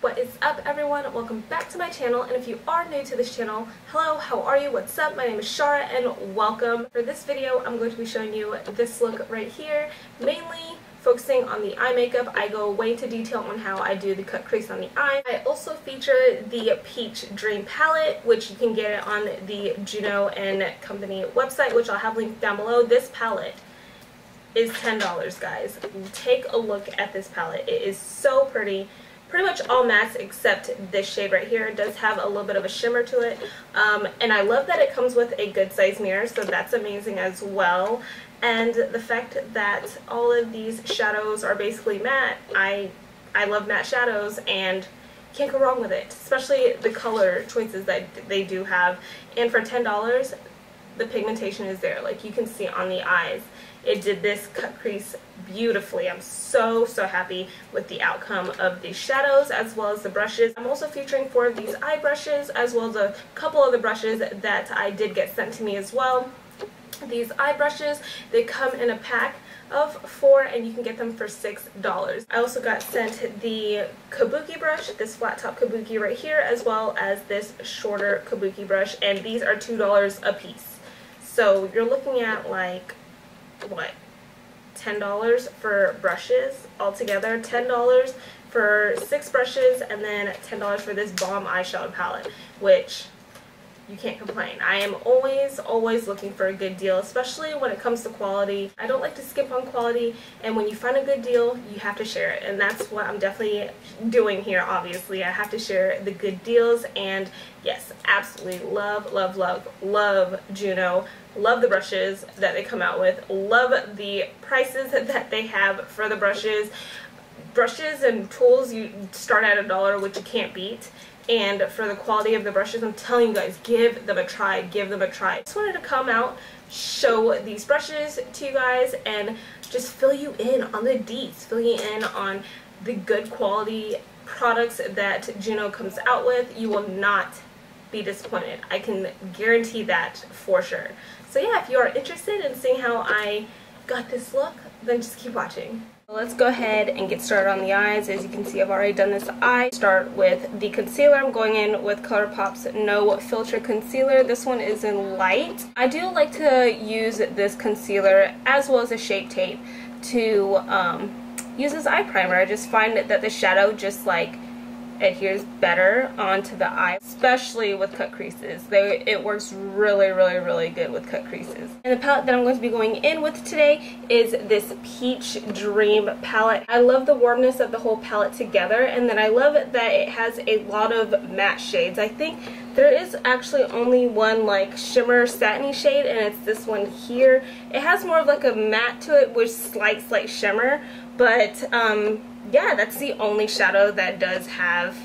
What is up, everyone? Welcome back to my channel, and if you are new to this channel, hello, how are you? What's up? My name is Shara and welcome. For this video, I'm going to be showing you this look right here, mainly focusing on the eye makeup. I go way into detail on how I do the cut crease on the eye. I also feature the Peach Dream palette, which you can get it on the Juno Company website, which I'll have linked down below. This palette is $10, guys. Take a look at this palette. It is so pretty. Pretty much all mattes except this shade right here. It does have a little bit of a shimmer to it, and I love that it comes with a good size mirror, so that's amazing as well. And the fact that all of these shadows are basically matte, I love matte shadows and can't go wrong with it, especially the color choices that they do have. And for $10, the pigmentation is there, like you can see on the eyes. It did this cut crease beautifully. I'm so happy with the outcome of these shadows as well as the brushes. I'm also featuring 4 of these eye brushes as well as a couple of the brushes that I did get sent to me as well. These eye brushes, they come in a pack of 4 and you can get them for $6. I also got sent the kabuki brush, this flat top kabuki right here, as well as this shorter kabuki brush, and these are $2 a piece. So you're looking at like, what, $10 for brushes altogether, $10 for 6 brushes, and then $10 for this bomb eyeshadow palette, which you can't complain. I am always looking for a good deal, especially when it comes to quality. I don't like to skip on quality, and when you find a good deal, you have to share it, and that's what I'm definitely doing here. Obviously, I have to share the good deals, and yes, absolutely love Juno. Love the brushes that they come out with. Love the prices that they have for the brushes. Brushes and tools, you start at $1, which you can't beat. And for the quality of the brushes, I'm telling you guys, give them a try. Give them a try. I just wanted to come out, show these brushes to you guys, and just fill you in on the deets. Fill you in on the good quality products that Juno comes out with. You will not be disappointed. I can guarantee that for sure. So yeah, if you are interested in seeing how I got this look, then just keep watching. Let's go ahead and get started on the eyes. As you can see, I've already done this eye. Start with the concealer. I'm going in with ColourPop's No Filter Concealer. This one is in light. I do like to use this concealer as well as a Shape Tape to use as eye primer. I just find that the shadow just like adheres better onto the eye, especially with cut creases. It works really good with cut creases. And the palette that I'm going to be going in with today is this Peach Dream palette. I love the warmness of the whole palette together, and then I love that it has a lot of matte shades. I think there is actually only one like shimmer satiny shade, and it's this one here. It has more of like a matte to it with slight shimmer, but yeah, that's the only shadow that does have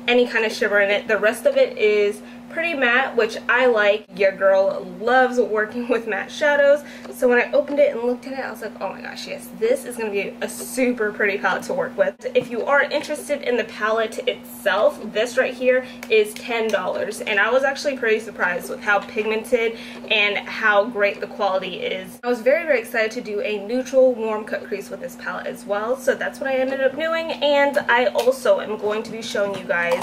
any kind of shimmer in it. The rest of it is pretty matte, which I like. Your girl loves working with matte shadows. So when I opened it and looked at it, I was like, oh my gosh, yes, this is going to be a super pretty palette to work with. If you are interested in the palette itself, this right here is $10. And I was actually pretty surprised with how pigmented and how great the quality is. I was very excited to do a neutral warm cut crease with this palette as well. So that's what I ended up doing. And I also am going to be showing you guys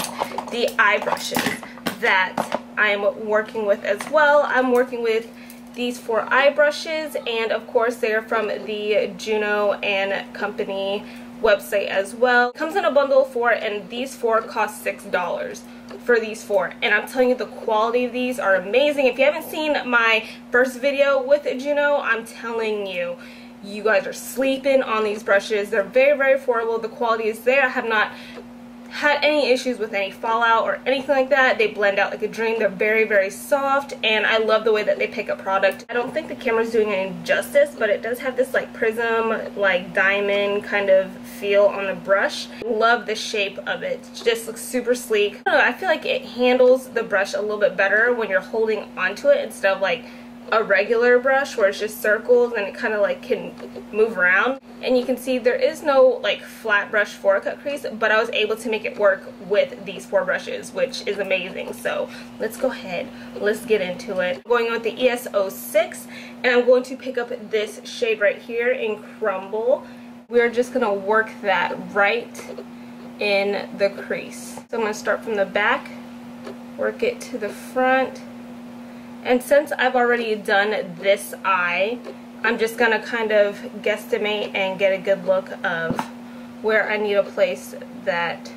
the eye brushes that I'm working with as well. I'm working with these 4 eye brushes, and of course they are from the Juno Company website as well. It comes in a bundle of 4, and these 4 cost $6 for these 4, and I'm telling you, the quality of these are amazing. If you haven't seen my first video with Juno, I'm telling you, you guys are sleeping on these brushes. They're very affordable. The quality is there. I have not had any issues with any fallout or anything like that. They blend out like a dream. They're very soft, and I love the way that they pick up product. I don't think the camera's doing any justice, but it does have this like prism, like diamond kind of feel on the brush. Love the shape of it. It just looks super sleek. I don't know, I feel like it handles the brush a little bit better when you're holding onto it instead of like a regular brush where it's just circles and it kind of like can move around. And you can see there is no like flat brush for a cut crease, but I was able to make it work with these 4 brushes, which is amazing. So let's go ahead, let's get into it. I'm going on with the ES06, and I'm going to pick up this shade right here in Crumble. We're just gonna work that right in the crease. So I'm going to start from the back, work it to the front, and since I've already done this eye, I'm just going to kind of guesstimate and get a good look of where I need to place that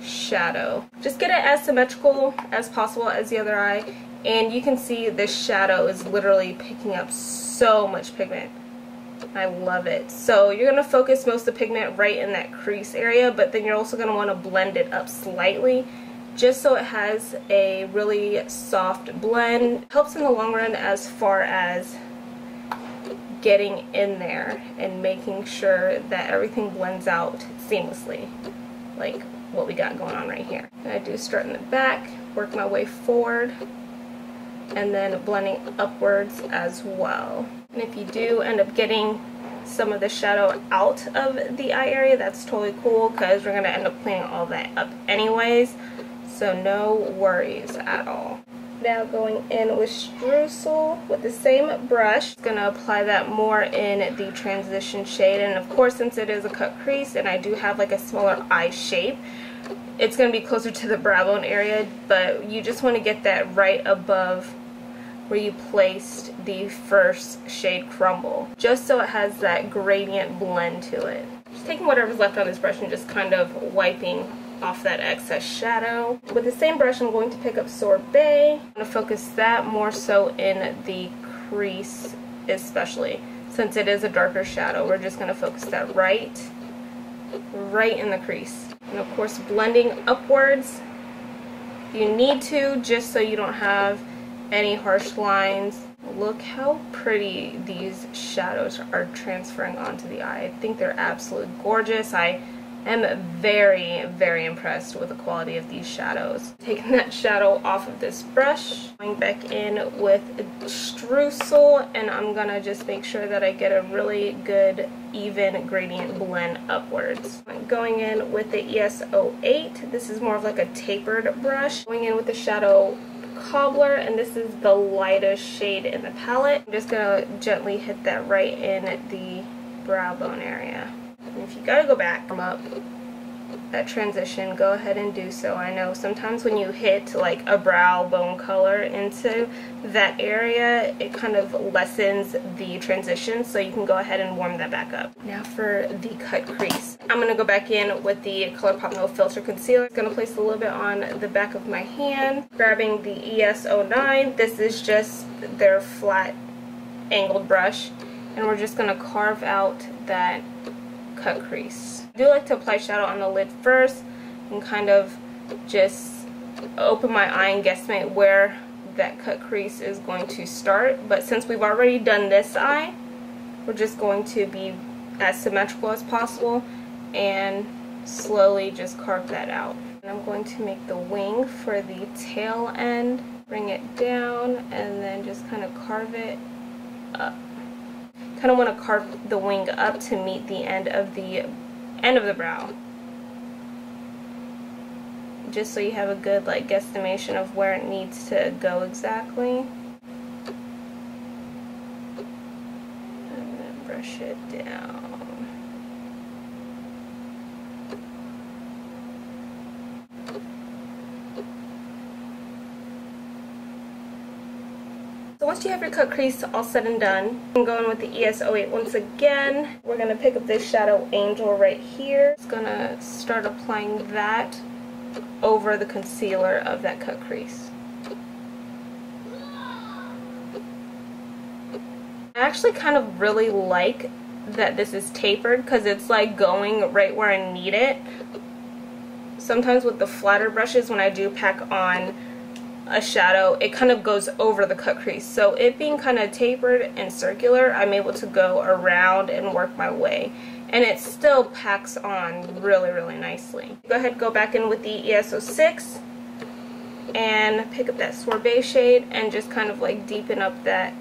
shadow. Just get it as symmetrical as possible as the other eye, and you can see this shadow is literally picking up so much pigment. I love it. So you're going to focus most of the pigment right in that crease area, but then you're also going to want to blend it up slightly just so it has a really soft blend. Helps in the long run as far as getting in there and making sure that everything blends out seamlessly, like what we got going on right here. And I do start in the back, work my way forward, and then blending upwards as well. And if you do end up getting some of the shadow out of the eye area, that's totally cool because we're going to end up cleaning all that up anyways, so no worries at all. Now going in with streusel with the same brush, I'm going to apply that more in the transition shade, and of course since it is a cut crease and I do have like a smaller eye shape, it's going to be closer to the brow bone area, but you just want to get that right above where you placed the first shade Crumble, just so it has that gradient blend to it. Just taking whatever's left on this brush and just kind of wiping off that excess shadow. With the same brush, I'm going to pick up Sorbet. I'm going to focus that more so in the crease, especially since it is a darker shadow. We're just going to focus that right in the crease. And of course, blending upwards, you need to, just so you don't have any harsh lines. Look how pretty these shadows are transferring onto the eye. I think they're absolutely gorgeous. I am very, very impressed with the quality of these shadows. Taking that shadow off of this brush, going back in with streusel, and I'm gonna just make sure that I get a really good even gradient blend upwards. I'm going in with the ES08. This is more of like a tapered brush. Going in with the shadow Cobbler, and this is the lightest shade in the palette. I'm just gonna gently hit that right in the brow bone area. And if you gotta go back from up that transition, go ahead and do so. I know sometimes when you hit like a brow bone color into that area, it kind of lessens the transition, so you can go ahead and warm that back up. Now for the cut crease, I'm gonna go back in with the ColourPop No Filter Concealer. I'm gonna place a little bit on the back of my hand, grabbing the ES09. This is just their flat angled brush, and we're just gonna carve out that cut crease. I do like to apply shadow on the lid first and kind of just open my eye and guesstimate where that cut crease is going to start, but since we've already done this eye, we're just going to be as symmetrical as possible and slowly just carve that out. And I'm going to make the wing for the tail end, bring it down, and then just kind of carve it up. Kind of want to carve the wing up to meet the end of the brow, just so you have a good like guesstimation of where it needs to go exactly. And then brush it down. So once you have your cut crease all said and done, I'm going with the ES08 once again. We're going to pick up this shadow Angel right here. Just going to start applying that over the concealer of that cut crease. I actually kind of really like that this is tapered because it's like going right where I need it. Sometimes with the flatter brushes, when I do pack on a shadow, it kind of goes over the cut crease. So it being kind of tapered and circular, I'm able to go around and work my way, and it still packs on really, really nicely. Go ahead and go back in with the ES06 and pick up that Sorbet shade and just kind of like deepen up that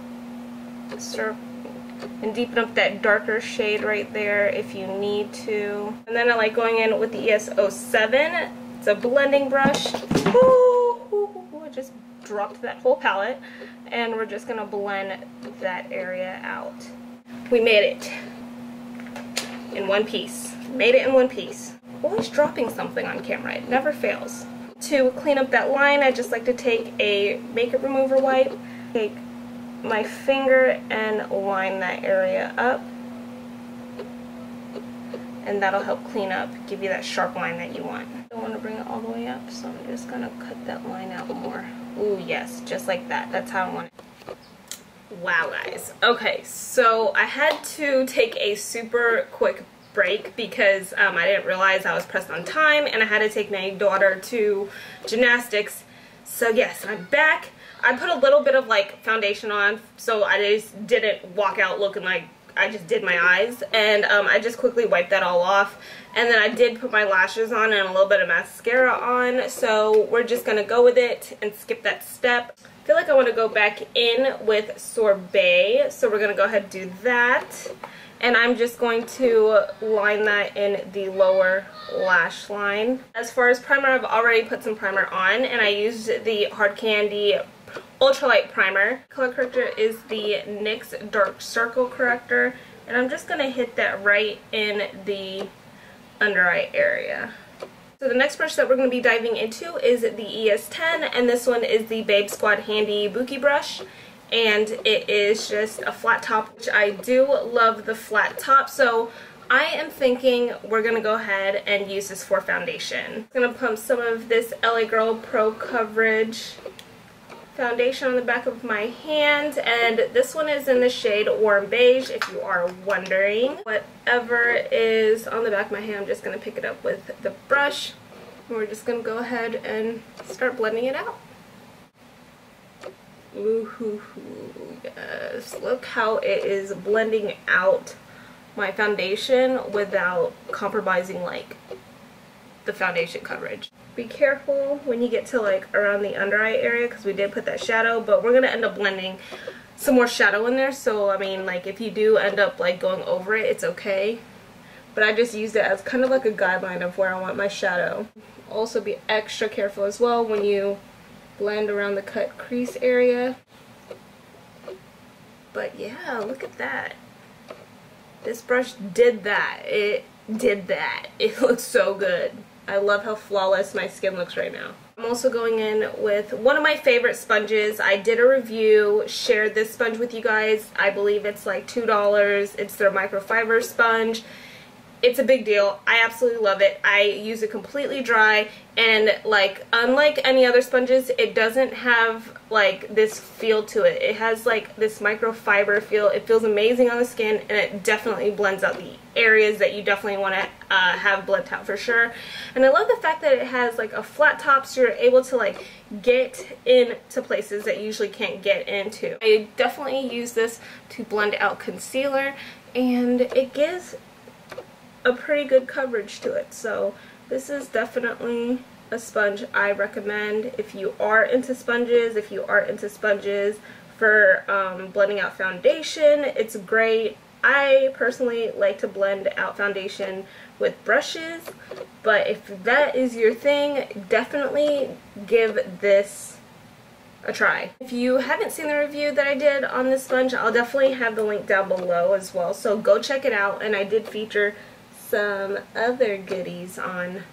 darker shade right there if you need to. And then I like going in with the ES07. It's a blending brush. I just dropped that whole palette, and we're just going to blend that area out. We made it in one piece. Made it in one piece. always dropping something on camera. It never fails. To clean up that line, I just like to take a makeup remover wipe, take my finger and line that area up. And that'll help clean up, give you that sharp line that you want. I don't want to bring it all the way up, so I'm just going to cut that line out more. Ooh, yes, just like that. That's how I want it. Wow, guys. Okay, so I had to take a super quick break because I didn't realize I was pressed on time, and I had to take my daughter to gymnastics. So yes, I'm back. I put a little bit of like foundation on, so I just didn't walk out looking like I just did my eyes, and I just quickly wiped that all off, and then I did put my lashes on and a little bit of mascara on, so we're just gonna go with it and skip that step. I feel like I want to go back in with Sorbet, so we're gonna go ahead and do that, and I'm just going to line that in the lower lash line. As far as primer, I've already put some primer on, and I used the Hard Candy Ultralight Primer. Color corrector is the NYX Dark Circle Corrector, and I'm just going to hit that right in the under eye area. So the next brush that we're going to be diving into is the ES10, and this one is the Babe Squad Handy Bookie Brush, and it is just a flat top, which I do love the flat top, so I am thinking we're going to go ahead and use this for foundation. I'm going to pump some of this LA Girl Pro Coverage foundation on the back of my hand, and this one is in the shade Warm Beige, if you are wondering. Whatever is on the back of my hand, I'm just going to pick it up with the brush, and we're just going to go ahead and start blending it out. Ooh, yes, look how it is blending out my foundation without compromising like the foundation coverage. Be careful when you get to like around the under eye area, because we did put that shadow, but we're gonna end up blending some more shadow in there, so I mean, like, if you do end up like going over it, it's okay, but I just used it as kind of like a guideline of where I want my shadow. Also be extra careful as well when you blend around the cut crease area. But yeah, look at that. This brush did that. It did that. It looks so good. I love how flawless my skin looks right now. I'm also going in with one of my favorite sponges. I did a review, shared this sponge with you guys. I believe it's like $2. It's their microfiber sponge. It's a big deal. I absolutely love it. I use it completely dry, and like unlike any other sponges, it doesn't have like this feel to it. It has like this microfiber feel. It feels amazing on the skin, and it definitely blends out the areas that you definitely want to have blend out for sure. And I love the fact that it has like a flat top, so you're able to like get into places that you usually can't get into. I definitely use this to blend out concealer, and it gives a pretty good coverage to it. So this is definitely a sponge I recommend if you are into sponges. If you are into sponges for blending out foundation, it's great. I personally like to blend out foundation with brushes, but if that is your thing, definitely give this a try. If you haven't seen the review that I did on this sponge, I'll definitely have the link down below as well, so go check it out. And I did feature some other goodies on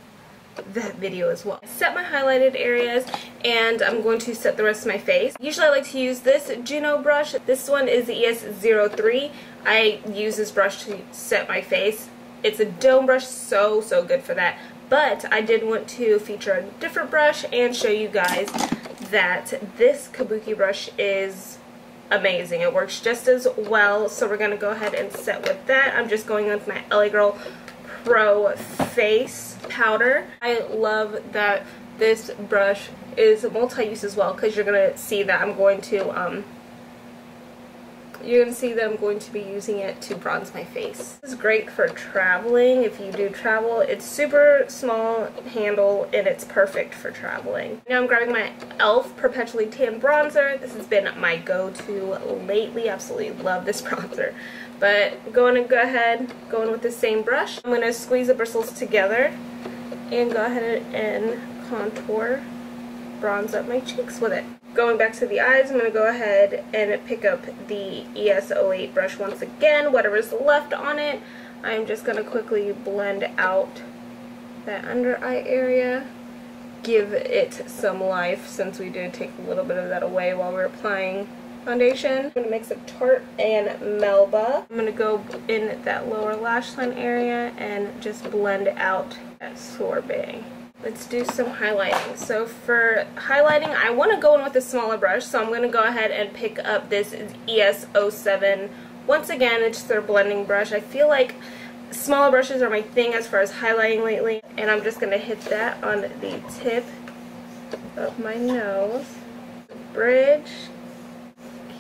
that video as well. I set my highlighted areas, and I'm going to set the rest of my face. Usually I like to use this Juno brush. This one is the ES03. I use this brush to set my face. It's a dome brush, so good for that. But I did want to feature a different brush and show you guys that this kabuki brush is amazing. It works just as well, so we're going to go ahead and set with that. I'm just going with my LA Girl Pro Face Powder. I love that this brush is multi-use as well, because you're going to see that I'm going to be using it to bronze my face. This is great for traveling. If you do travel, it's super small handle, and it's perfect for traveling. Now I'm grabbing my e.l.f. Perpetually Tan Bronzer. This has been my go-to lately. Absolutely love this bronzer. But going with the same brush. I'm going to squeeze the bristles together and go ahead and contour, bronze up my cheeks with it. Going back to the eyes, I'm going to go ahead and pick up the ES08 brush once again. Whatever's left on it, I'm just going to quickly blend out that under eye area. Give it some life, since we did take a little bit of that away while we were applying foundation. I'm going to mix up Tarte and Melba. I'm going to go in that lower lash line area and just blend out that sorbet. Let's do some highlighting. So for highlighting, I want to go in with a smaller brush, so I'm going to go ahead and pick up this ES07. Once again, it's their blending brush. I feel like smaller brushes are my thing as far as highlighting lately, and I'm just going to hit that on the tip of my nose. Bridge,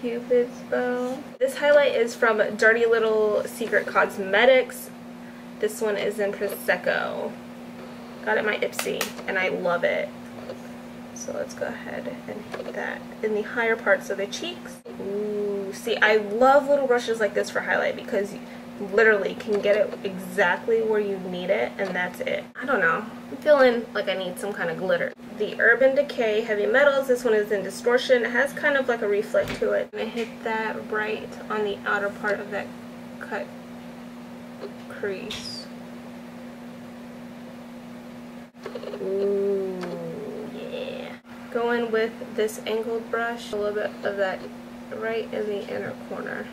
Cupid's bow. This highlight is from Dirty Little Secret Cosmetics. This one is in Prosecco. Got it at my Ipsy, and I love it. So let's go ahead and hit that in the higher parts of the cheeks. Ooh, see, I love little brushes like this for highlight because you literally can get it exactly where you need it, and that's it. I don't know. I'm feeling like I need some kind of glitter. The Urban Decay Heavy Metals. This one is in Distortion. It has kind of like a reflect to it. I'm going to hit that right on the outer part of that cut crease. Ooh, yeah. Go in with this angled brush, a little bit of that right in the inner corner.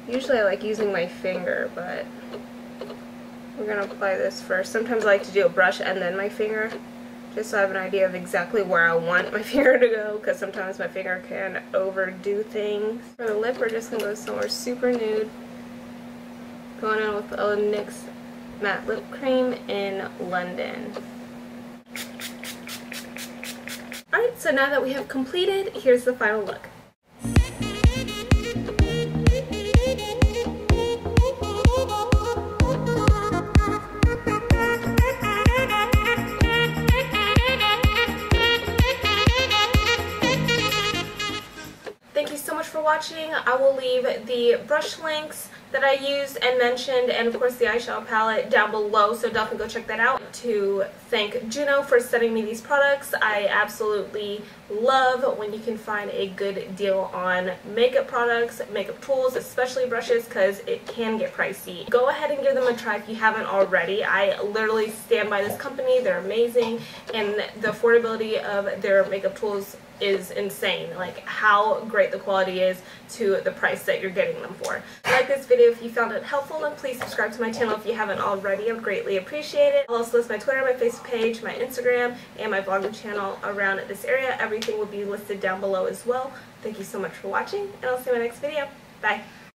Usually I like using my finger, but we're going to apply this first. Sometimes I like to do a brush and then my finger, just so I have an idea of exactly where I want my finger to go, because sometimes my finger can overdo things. For the lip, we're just going to go somewhere super nude. Going in with a NYX matte lip cream in London. Alright, so now that we have completed, here's the final look. Thank you so much for watching. I will leave the brush links that I used and mentioned, and of course the eyeshadow palette down below, so definitely go check that out. To thank Juno for sending me these products. I absolutely love when you can find a good deal on makeup products, makeup tools, especially brushes, because it can get pricey. Go ahead and give them a try if you haven't already. I literally stand by this company. They're amazing, and the affordability of their makeup tools is insane. Like how great the quality is to the price that you're getting them for. Like this video if you found it helpful, and please subscribe to my channel if you haven't already. I would greatly appreciate it. I'll also list my Twitter, my Facebook page, my Instagram, and my vlogging channel around this area. Everything will be listed down below as well. Thank you so much for watching, and I'll see you in my next video. Bye!